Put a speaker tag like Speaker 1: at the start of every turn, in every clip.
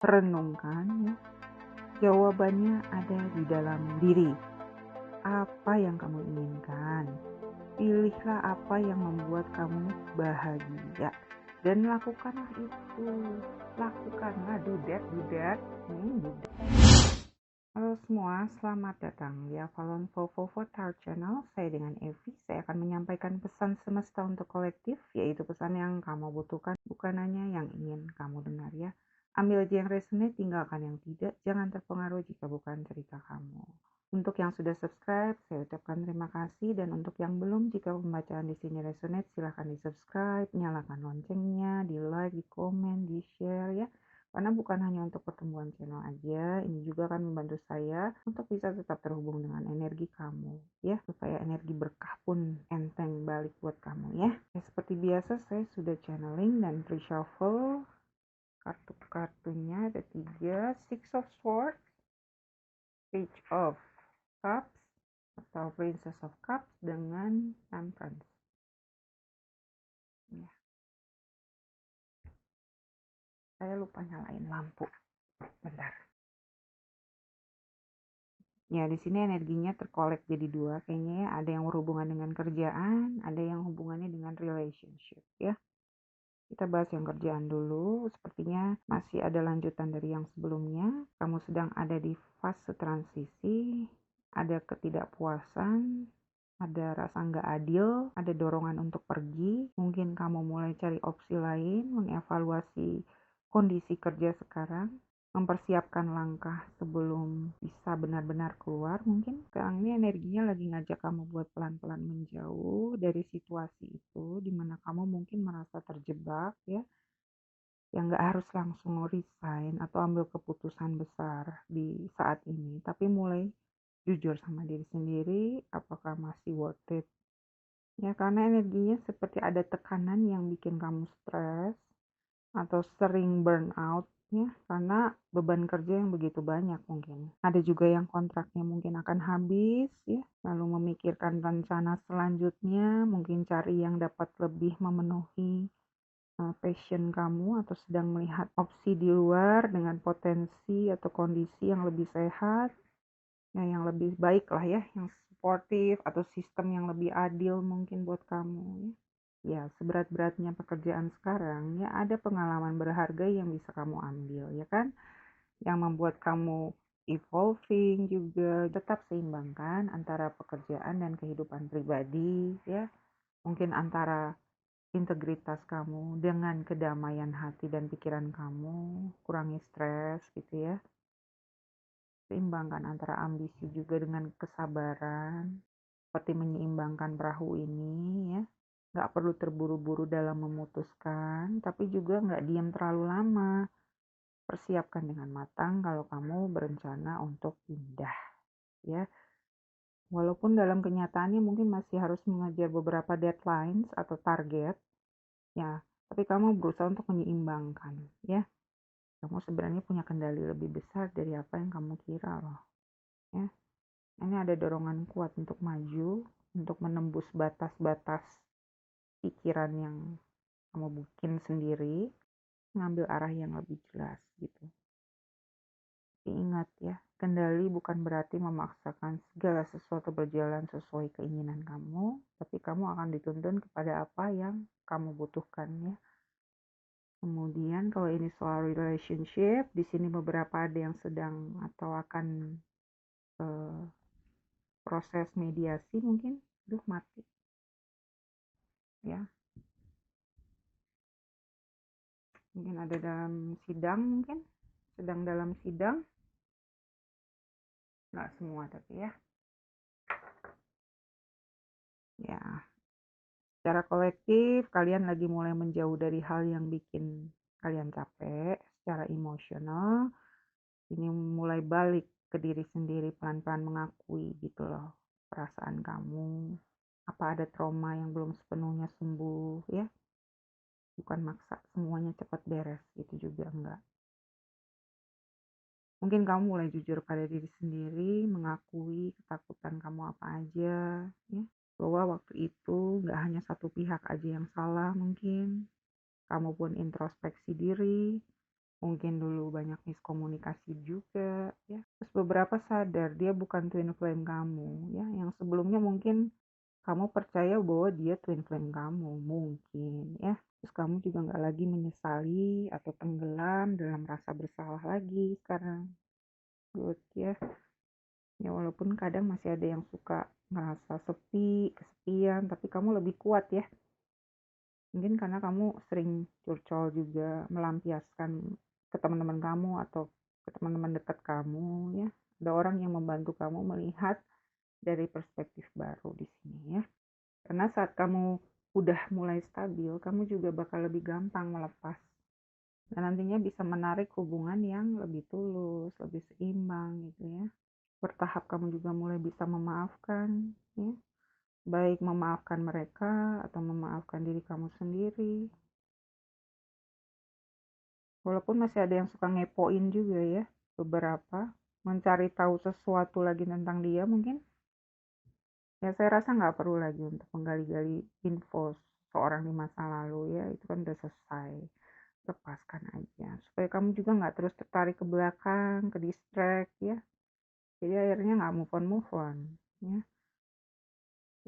Speaker 1: renungkan ya. Jawabannya ada di dalam diri. Apa yang kamu inginkan? Pilihlah apa yang membuat kamu bahagia dan lakukanlah itu. Lakukanlah, do that, do that. Do that. Halo semua, selamat datang di Avalon 444 Tar Channel. Saya dengan Evi, saya akan menyampaikan pesan semesta untuk kolektif, yaitu pesan yang kamu butuhkan, bukan hanya yang ingin kamu dengar ya. Ambil aja yang resonate, tinggalkan yang tidak. Jangan terpengaruh jika bukan cerita kamu. Untuk yang sudah subscribe, saya ucapkan terima kasih. Dan untuk yang belum, jika pembacaan di sini resonate, silahkan di subscribe, nyalakan loncengnya, di like, di komen, di share ya. Karena bukan hanya untuk pertumbuhan channel aja, ini juga akan membantu saya untuk bisa tetap terhubung dengan energi kamu ya, supaya energi berkah pun enteng balik buat kamu ya. Seperti biasa saya sudah channeling dan reshuffle kartu-kartunya, ada 3, Six of Swords, Page of Cups atau Princess of Cups dengan Temperance ya. Saya lupa nyalain lampu, bentar. Ya, di sini energinya terkolek jadi 2 kayaknya ya. Ada yang berhubungan dengan kerjaan, ada yang hubungannya dengan relationship ya. Kita bahas yang kerjaan dulu. Sepertinya masih ada lanjutan dari yang sebelumnya. Kamu sedang ada di fase transisi, ada ketidakpuasan, ada rasa nggak adil, ada dorongan untuk pergi. Mungkin kamu mulai cari opsi lain, mengevaluasi kondisi kerja sekarang, mempersiapkan langkah sebelum bisa benar-benar keluar. Mungkin sekarang ini energinya lagi ngajak kamu buat pelan-pelan menjauh dari situasi itu, dimana kamu mungkin merasa terjebak ya, yang nggak harus langsung resign atau ambil keputusan besar di saat ini, tapi mulai jujur sama diri sendiri, apakah masih worth it ya, karena energinya seperti ada tekanan yang bikin kamu stres atau sering burn out ya, karena beban kerja yang begitu banyak. Mungkin ada juga yang kontraknya mungkin akan habis ya, lalu memikirkan rencana selanjutnya, mungkin cari yang dapat lebih memenuhi passion kamu, atau sedang melihat opsi di luar dengan potensi atau kondisi yang lebih sehat ya, yang lebih baik lah ya, yang sportif atau sistem yang lebih adil mungkin buat kamu ya. Ya, seberat-beratnya pekerjaan sekarang, ya ada pengalaman berharga yang bisa kamu ambil, ya kan? Yang membuat kamu evolving juga. Tetap seimbangkan antara pekerjaan dan kehidupan pribadi, ya. Mungkin antara integritas kamu dengan kedamaian hati dan pikiran kamu, kurangi stres gitu ya. Seimbangkan antara ambisi juga dengan kesabaran, seperti menyeimbangkan perahu ini ya. Nggak perlu terburu-buru dalam memutuskan, tapi juga nggak diam terlalu lama. Persiapkan dengan matang kalau kamu berencana untuk pindah ya. Walaupun dalam kenyataannya mungkin masih harus mengejar beberapa deadlines atau target ya, tapi kamu berusaha untuk menyeimbangkan ya. Kamu sebenarnya punya kendali lebih besar dari apa yang kamu kira loh ya. Ini ada dorongan kuat untuk maju, untuk menembus batas-batas pikiran yang kamu bikin sendiri, ngambil arah yang lebih jelas gitu. Tapi ingat ya, kendali bukan berarti memaksakan segala sesuatu berjalan sesuai keinginan kamu, tapi kamu akan dituntun kepada apa yang kamu butuhkan ya. Kemudian kalau ini soal relationship, di sini beberapa ada yang sedang atau akan proses mediasi mungkin. Duh, mati ya. Mungkin ada dalam sidang, mungkin sedang dalam sidang, nggak semua tapi ya. Ya, secara kolektif kalian lagi mulai menjauh dari hal yang bikin kalian capek secara emosional. Ini mulai balik ke diri sendiri, pelan-pelan mengakui gitu loh perasaan kamu, apa ada trauma yang belum sepenuhnya sembuh ya. Bukan maksa semuanya cepat beres gitu juga enggak. Mungkin kamu mulai jujur pada diri sendiri, mengakui ketakutan kamu apa aja ya, bahwa waktu itu nggak hanya satu pihak aja yang salah. Mungkin kamu pun introspeksi diri, Mungkin dulu banyak miskomunikasi juga ya. Terus beberapa sadar dia bukan twin flame kamu ya, yang sebelumnya mungkin kamu percaya bahwa dia twin flame kamu, mungkin ya. Terus kamu juga nggak lagi menyesali atau tenggelam dalam rasa bersalah lagi sekarang. Good ya. Ya walaupun kadang masih ada yang suka ngerasa sepi, kesepian, tapi kamu lebih kuat ya. Mungkin karena kamu sering curcol juga, melampiaskan ke teman-teman kamu atau ke teman-teman dekat kamu ya. Ada orang yang membantu kamu melihat dari perspektif baru di sini ya. Karena saat kamu udah mulai stabil, kamu juga bakal lebih gampang melepas. Dan nantinya bisa menarik hubungan yang lebih tulus, lebih seimbang gitu ya. Bertahap kamu juga mulai bisa memaafkan ya. Baik memaafkan mereka atau memaafkan diri kamu sendiri. Walaupun masih ada yang suka ngepoin juga ya, beberapa. Mencari tahu sesuatu lagi tentang dia mungkin. Ya saya rasa nggak perlu lagi untuk menggali-gali info seorang di masa lalu ya, itu kan udah selesai. Lepaskan aja. Supaya kamu juga nggak terus tertarik ke belakang, ke distract ya. Jadi akhirnya nggak move on ya.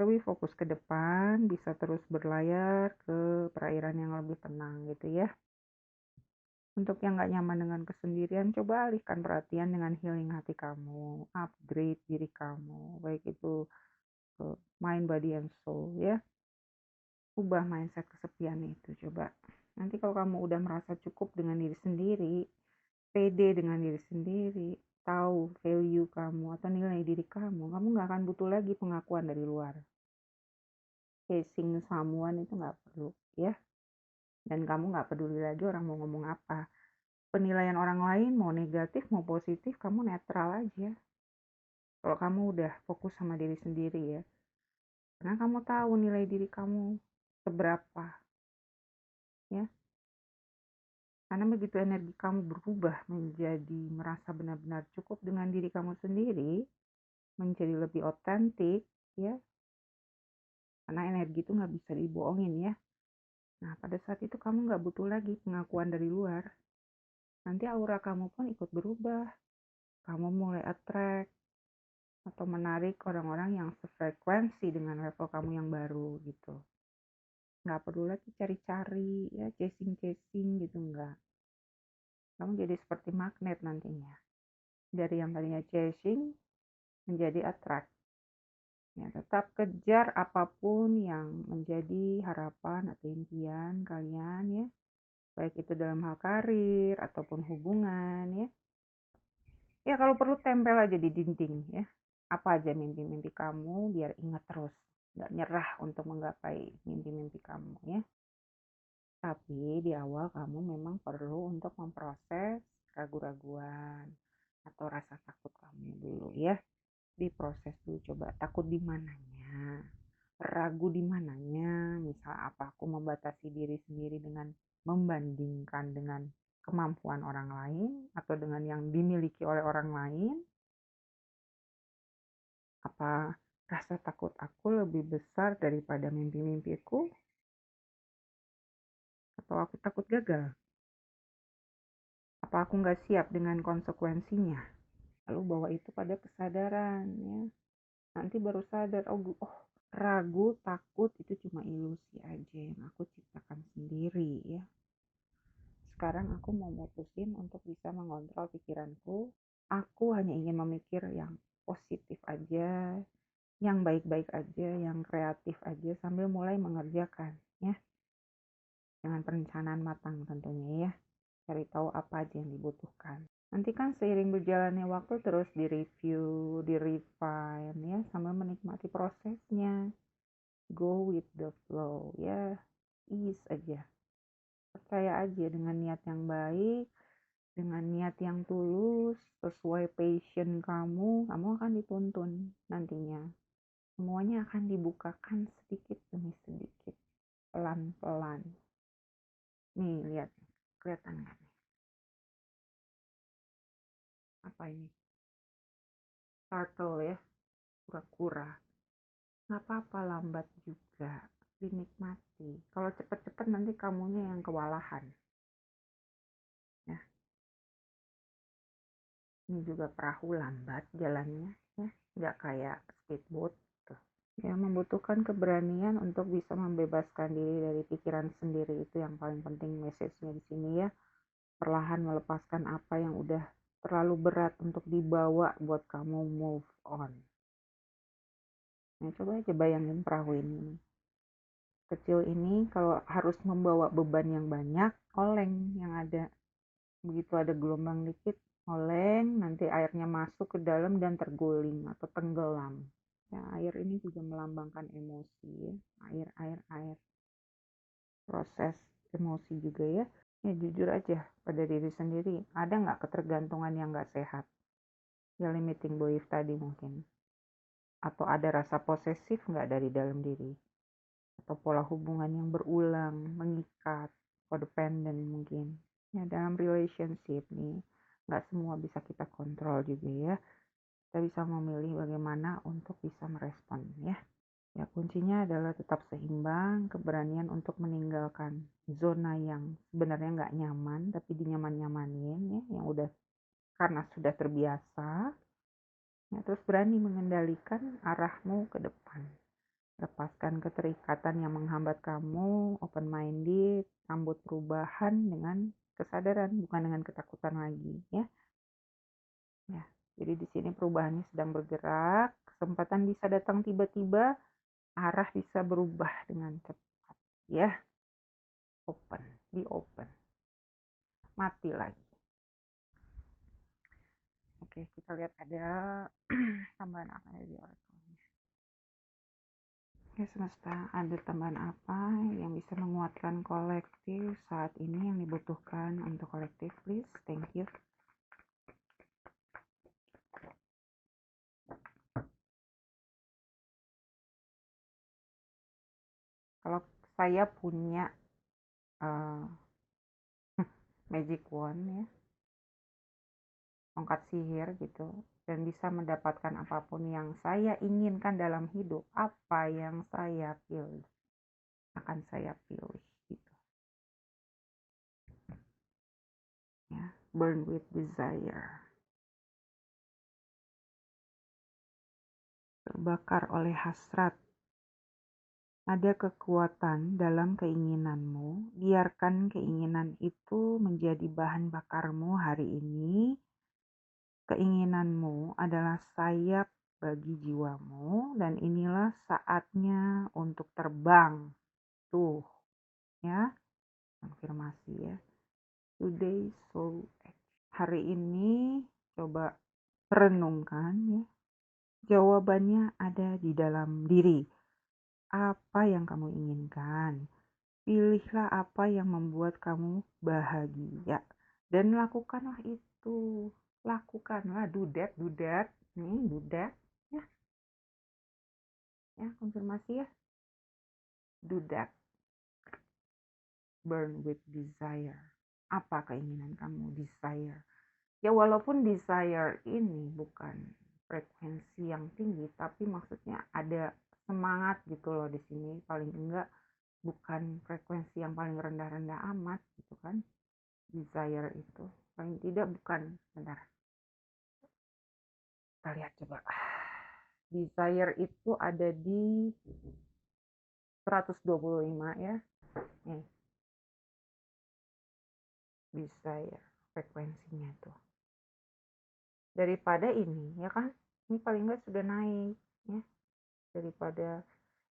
Speaker 1: Lebih fokus ke depan, bisa terus berlayar ke perairan yang lebih tenang gitu ya. Untuk yang nggak nyaman dengan kesendirian, coba alihkan perhatian dengan healing hati kamu, upgrade diri kamu, baik itu mind, body, and soul ya. Ubah mindset kesepian itu coba. Nanti kalau kamu udah merasa cukup dengan diri sendiri, pede dengan diri sendiri, tahu value kamu atau nilai diri kamu nggak akan butuh lagi pengakuan dari luar. Chasing someone itu nggak perlu ya. Dan kamu nggak peduli lagi orang mau ngomong apa. Penilaian orang lain mau negatif mau positif, kamu netral aja. Kalau kamu udah fokus sama diri sendiri ya. Karena kamu tahu nilai diri kamu seberapa ya. Karena begitu energi kamu berubah menjadi merasa benar-benar cukup dengan diri kamu sendiri, menjadi lebih otentik ya. Karena energi itu nggak bisa dibohongin ya. Nah pada saat itu kamu nggak butuh lagi pengakuan dari luar. Nanti aura kamu pun ikut berubah. Kamu mulai attract atau menarik orang-orang yang sefrekuensi dengan level kamu yang baru gitu. Nggak perlu lagi cari-cari ya, chasing-chasing gitu, enggak. Kamu jadi seperti magnet nantinya. Dari yang tadinya chasing menjadi attract. Ya, tetap kejar apapun yang menjadi harapan atau impian kalian ya. Baik itu dalam hal karir ataupun hubungan ya. Ya kalau perlu tempel aja di dinding ya. Apa aja mimpi-mimpi kamu biar ingat terus. Nggak nyerah untuk menggapai mimpi-mimpi kamu ya. Tapi di awal kamu memang perlu untuk memproses ragu-raguan atau rasa takut kamu dulu ya. Diproses dulu, coba takut di mananya, ragu di mananya. Misal apa, aku membatasi diri sendiri dengan membandingkan dengan kemampuan orang lain atau dengan yang dimiliki oleh orang lain. Apa rasa takut aku lebih besar daripada mimpi-mimpiku? Atau aku takut gagal? Apa aku nggak siap dengan konsekuensinya? Lalu bawa itu pada kesadaran ya. Nanti baru sadar, oh ragu, takut itu cuma ilusi aja yang aku ciptakan sendiri ya. Sekarang aku mau mutusin untuk bisa mengontrol pikiranku. Aku hanya ingin memikir yang positif aja, yang baik-baik aja, yang kreatif aja sambil mulai mengerjakan ya. Dengan perencanaan matang tentunya ya. Cari tahu apa aja yang dibutuhkan. Nanti kan seiring berjalannya waktu terus direview, direfine ya, sambil menikmati prosesnya. Go with the flow ya, ease aja. Percaya aja dengan niat yang baik, dengan niat yang tulus, sesuai passion kamu akan dituntun nantinya. Semuanya akan dibukakan sedikit demi sedikit, pelan-pelan. Nih, lihat. Kelihatan nggak nih? Apa ini? Turtle ya, kura-kura. Nggak apa-apa lambat juga, dinikmati. Kalau cepet-cepet nanti kamunya yang kewalahan. Ya. Ini juga perahu lambat jalannya, ya, nggak kayak speedboat tuh. Ya, membutuhkan keberanian untuk bisa membebaskan diri dari pikiran sendiri, itu yang paling penting message-nya di sini ya. Perlahan melepaskan apa yang udah terlalu berat untuk dibawa buat kamu move on. Nah, coba aja bayangin perahu ini. Kecil ini kalau harus membawa beban yang banyak, oleng yang ada. Begitu ada gelombang dikit, oleng, nanti airnya masuk ke dalam dan terguling atau tenggelam. Ya, air ini juga melambangkan emosi ya. Air. Proses emosi juga ya. Ya jujur aja pada diri sendiri, ada nggak ketergantungan yang nggak sehat? Ya limiting belief tadi mungkin. Atau ada rasa posesif nggak dari dalam diri? Atau pola hubungan yang berulang, mengikat, codependent mungkin. Ya dalam relationship nih, nggak semua bisa kita kontrol juga ya. Kita bisa memilih bagaimana untuk bisa merespon ya. Ya kuncinya adalah tetap seimbang, keberanian untuk meninggalkan zona yang sebenarnya nggak nyaman, tapi dinyaman-nyamanin ya, yang udah karena sudah terbiasa. Ya, terus berani mengendalikan arahmu ke depan. Lepaskan keterikatan yang menghambat kamu, open minded, sambut perubahan dengan kesadaran, bukan dengan ketakutan lagi ya. Ya, jadi di sini perubahannya sedang bergerak, kesempatan bisa datang tiba-tiba, arah bisa berubah dengan cepat ya. Be open, mati lagi. Oke, kita lihat ada tambahan apa di oracle. Oke semesta, ada tambahan apa yang bisa menguatkan kolektif saat ini yang dibutuhkan untuk kolektif, please. Thank you. Kalau saya punya magic wand ya, tongkat sihir gitu, dan bisa mendapatkan apapun yang saya inginkan dalam hidup, apa yang saya pilih akan saya pilih gitu ya. Burn with desire, terbakar oleh hasrat. Ada kekuatan dalam keinginanmu, biarkan keinginan itu menjadi bahan bakarmu hari ini. Keinginanmu adalah sayap bagi jiwamu, dan inilah saatnya untuk terbang. Tuh, ya, konfirmasi ya. Today soul act. Hari ini coba renungkan ya. Jawabannya ada di dalam diri. Apa yang kamu inginkan? Pilihlah apa yang membuat kamu bahagia dan lakukanlah itu. Lakukanlah, do that. Nih, do that. Ya, ya, konfirmasi ya. Do that. Burn with desire. Apa keinginan kamu? Desire. Ya walaupun desire ini bukan frekuensi yang tinggi, tapi maksudnya ada semangat gitu loh di sini. Paling enggak bukan frekuensi yang paling rendah-rendah amat gitu kan. Desire itu paling tidak bukan, bentar kita lihat coba. Desire itu ada di 125 ya. Nih, desire frekuensinya tuh. Daripada ini ya kan, ini paling enggak sudah naik ya. Daripada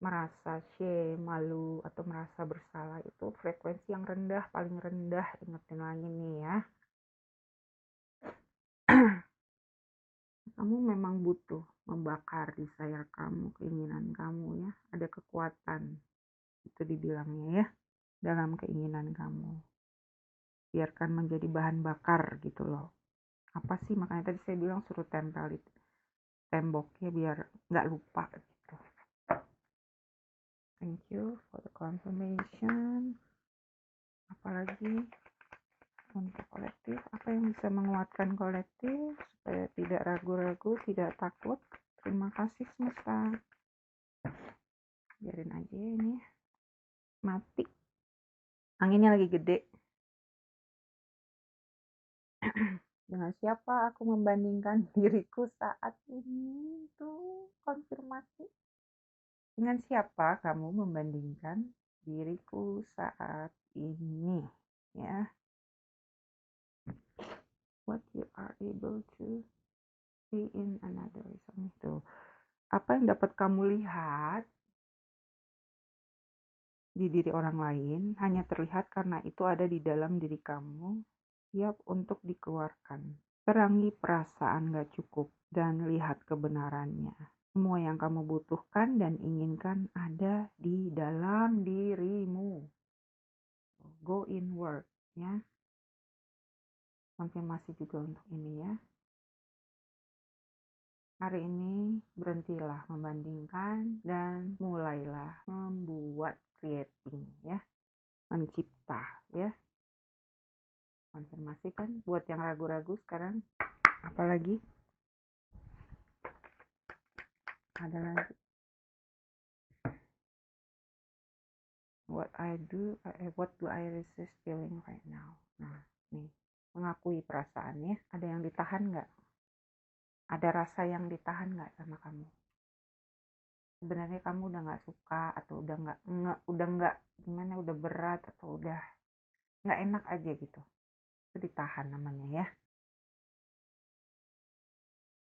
Speaker 1: merasa shame, malu, atau merasa bersalah, itu frekuensi yang rendah, paling rendah. Ingetin lagi nih ya. Kamu memang butuh membakar desire kamu, keinginan kamu ya. Ada kekuatan, itu dibilangnya ya, dalam keinginan kamu. Biarkan menjadi bahan bakar gitu loh. Apa sih, makanya tadi saya bilang suruh tempel itu temboknya biar nggak lupa gitu. Thank you for the confirmation. Apalagi untuk kolektif, apa yang bisa menguatkan kolektif supaya tidak ragu-ragu, tidak takut? Terima kasih semesta. Biarin aja ini mati, anginnya lagi gede. Dengan siapa aku membandingkan diriku saat ini? Tuh, konfirmasi. Dengan siapa kamu membandingkan diriku saat ini? Ya, what you are able to see in another person itu. Apa yang dapat kamu lihat di diri orang lain hanya terlihat karena itu ada di dalam diri kamu, siap untuk dikeluarkan. Perangi perasaan gak cukup dan lihat kebenarannya. Semua yang kamu butuhkan dan inginkan ada di dalam dirimu. Go inward, ya. Konfirmasi juga untuk ini, ya. Hari ini berhentilah membandingkan dan mulailah membuat, creating, ya. Mencipta, ya. Konfirmasi kan buat yang ragu-ragu sekarang. Apalagi? Ada lagi. What do I resist feeling right now? Nah, nih, mengakui perasaan, ya. Ada yang ditahan nggak? Ada rasa yang ditahan nggak sama kamu? Sebenarnya kamu udah nggak suka atau udah nggak gimana, udah berat atau udah nggak enak aja gitu. Itu ditahan namanya, ya.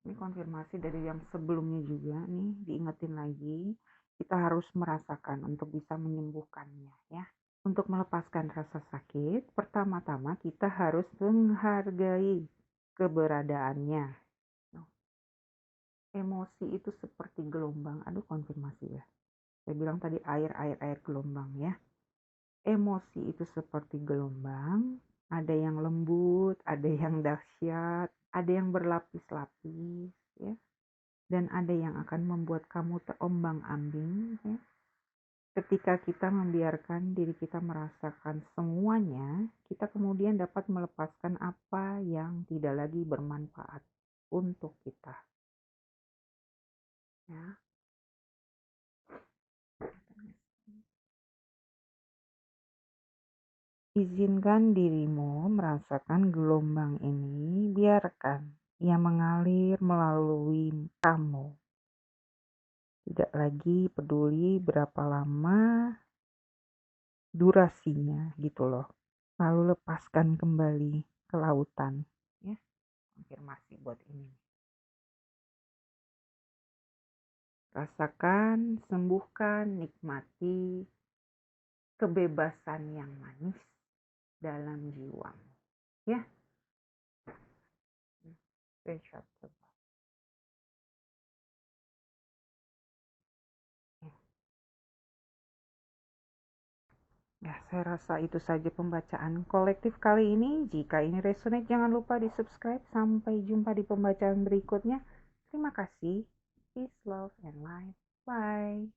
Speaker 1: Ini konfirmasi dari yang sebelumnya juga nih, diingetin lagi. Kita harus merasakan untuk bisa menyembuhkannya, ya. Untuk melepaskan rasa sakit, pertama-tama kita harus menghargai keberadaannya. Emosi itu seperti gelombang. Aduh, konfirmasi ya. Saya bilang tadi air gelombang, ya. Emosi itu seperti gelombang. Ada yang lembut, ada yang dahsyat, ada yang berlapis-lapis, ya. Dan ada yang akan membuat kamu terombang-ambing, ya. Ketika kita membiarkan diri kita merasakan semuanya, kita kemudian dapat melepaskan apa yang tidak lagi bermanfaat untuk kita. Ya. Izinkan dirimu merasakan gelombang ini, biarkan ia mengalir melalui kamu. Tidak lagi peduli berapa lama durasinya gitu loh. Lalu lepaskan kembali ke lautan, ya. Konfirmasi buat ini. Rasakan, sembuhkan, nikmati kebebasan yang manis dalam jiwamu, ya. Ya, saya rasa itu saja pembacaan kolektif kali ini. Jika ini resonate, jangan lupa di subscribe. Sampai jumpa di pembacaan berikutnya. Terima kasih. Peace, love, and light. Bye.